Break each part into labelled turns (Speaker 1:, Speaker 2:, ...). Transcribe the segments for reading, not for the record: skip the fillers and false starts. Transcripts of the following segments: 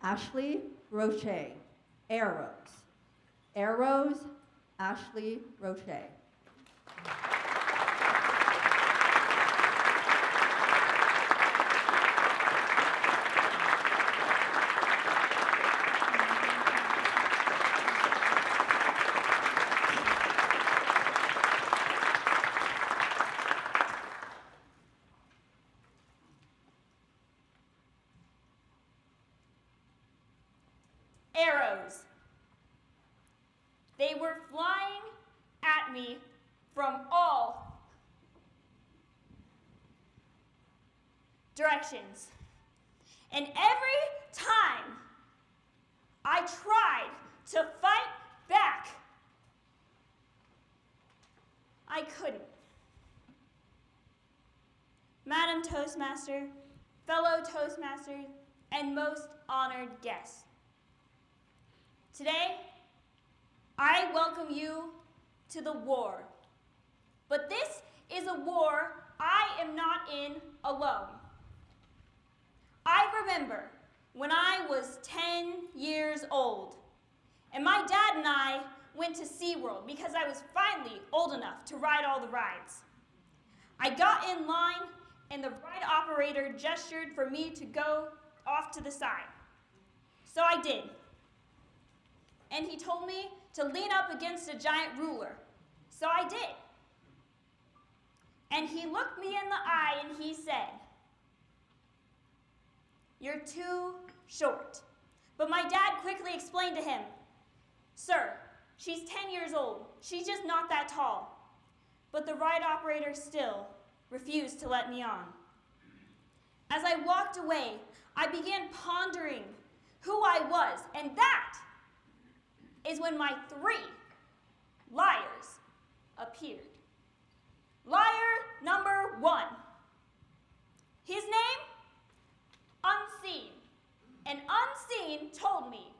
Speaker 1: Ashley Rocha. Arrows. Arrows, Ashley Rocha.
Speaker 2: Arrows. They were flying at me from all directions. And every time I tried to fight back, I couldn't. Madam Toastmaster, fellow Toastmasters, and most honored guests. Today, I welcome you to the war. But this is a war I am not in alone. I remember when I was 10 years old, and my dad and I went to SeaWorld because I was finally old enough to ride all the rides. I got in line, and the ride operator gestured for me to go off to the side. So I did. And he told me to lean up against a giant ruler. So I did. And he looked me in the eye and he said, "You're too short." But my dad quickly explained to him, "Sir, she's 10 years old. She's just not that tall." But the ride operator still refused to let me on. As I walked away, I began pondering who I was, and that is when my 3 liars appeared. Liar number 1. His name? Unseen. And Unseen told me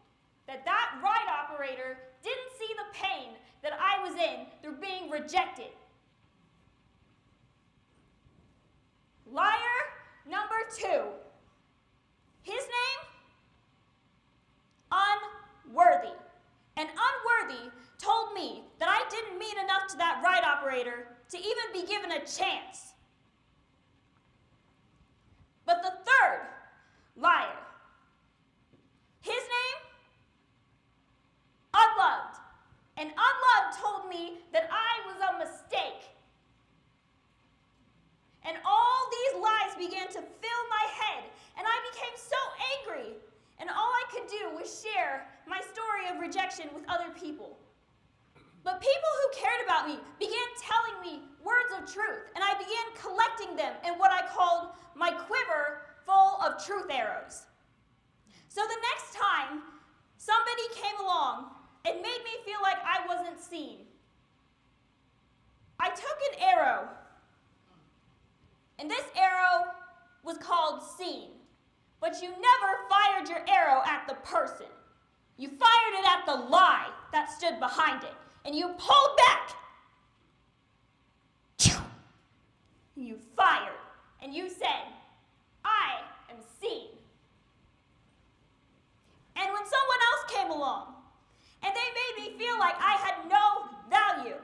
Speaker 2: that ride operator didn't see the pain that I was in through being rejected. Liar number 2. His name? Unworthy. And Unworthy told me that I didn't mean enough to that ride operator to even be given a chance. But the 3rd liar, his name? Unloved. And Unloved told me that I was a mistake. And all these lies began to fill my head, and I became so angry. And all I could do was share my story of rejection with other people. But people who cared about me began telling me words of truth, and I began collecting them in what I called my quiver full of truth arrows. So the next time somebody came along and made me feel like I wasn't seen, I took an arrow, and this arrow was called seen. But you never fired your arrow at the person. You fired it at the lie that stood behind it. And you pulled back. And you fired. And you said, "I am seen." And when someone else came along, and they made me feel like I had no value,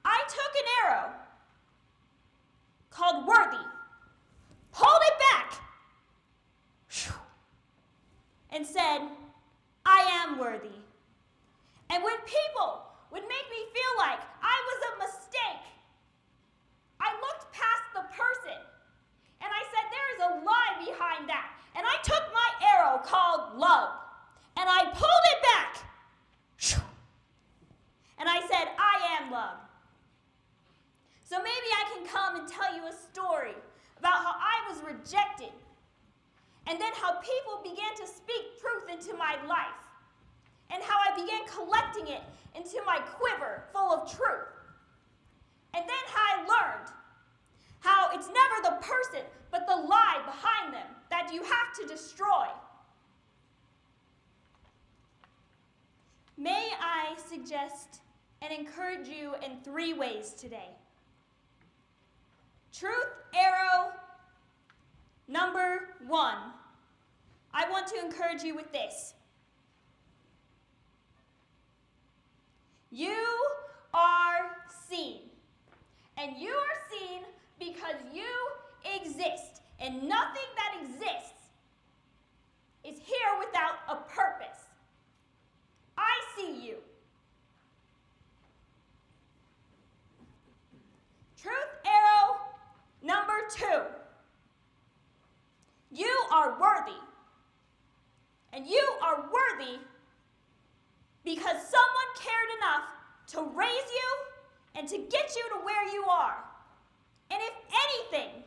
Speaker 2: I took an arrow called worthy, pulled it back, and said, "I am worthy." And when people would make me feel like I was a mistake, I looked past the person and I said, "There is a lie behind that." And I took my arrow called love and I pulled it back. And I said, "I am love." So maybe I can come and tell you a story about how I was rejected, and then how people began to speak truth into my life, and how I began collecting it into my quiver full of truth. And then how I learned how it's never the person, but the lie behind them that you have to destroy. May I suggest and encourage you in 3 ways today. Truth arrow number 1. I want to encourage you with this. You are seen. And you are seen because you exist. And nothing that exists is here without a purpose. I see you. Truth arrow number 2. You are worthy. And you are worthy because someone cared enough to raise you and to get you to where you are. And if anything,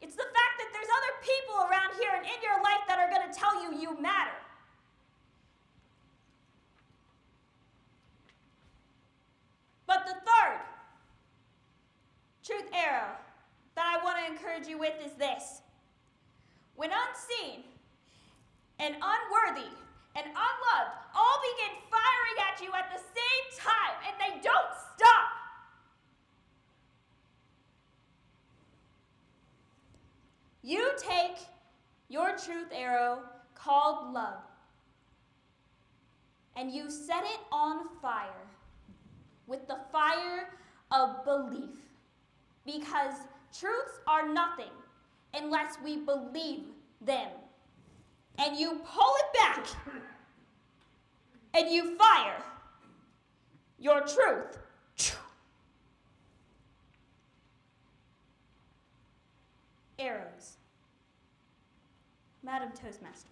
Speaker 2: it's the fact that there's other people around here and in your life that are going to tell you you matter. But the third truth arrow that I want to encourage you with is this. When unseen and unworthy and unloved all begin firing at you at the same time, and they don't stop. You take your truth arrow called love, and you set it on fire with the fire of belief, because truths are nothing unless we believe them. And you pull it back, and you fire your truth. Arrows. Madam Toastmaster.